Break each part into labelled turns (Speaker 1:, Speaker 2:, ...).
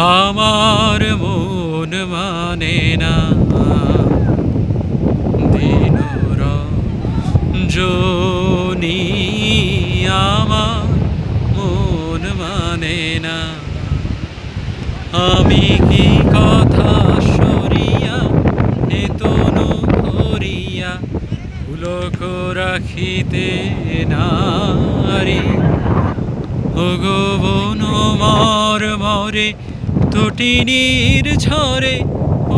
Speaker 1: আমার মন মানে না দিন রজনী, আমার মন মানে না। আমি কি কথা সরিয়া এ তনু ভরিয়া পুলক রাখিতে নারি। ওগো বন মরে তটিনীর ঝরে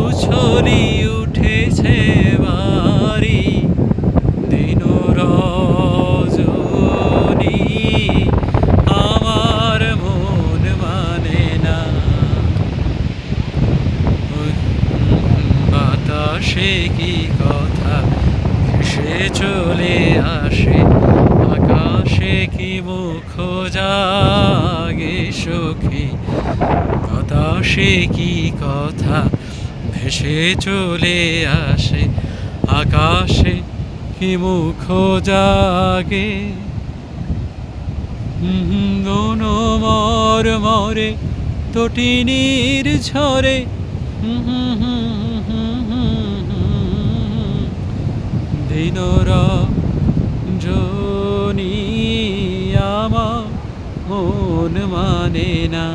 Speaker 1: উছলি উঠেছে বাড়ি। দিন রজনী, আমার মন মানে না। বাতাসে কি কথা ভেসে চলে আসে, আকাশে কি মুখ জাগে সখী। বাতাসে কি কথা ভেসে চলে আসে, আকাশে কি মুখ জাগে। গন মরে তটিনীর ঝরে দিন রজনী, আমার মন মানে না।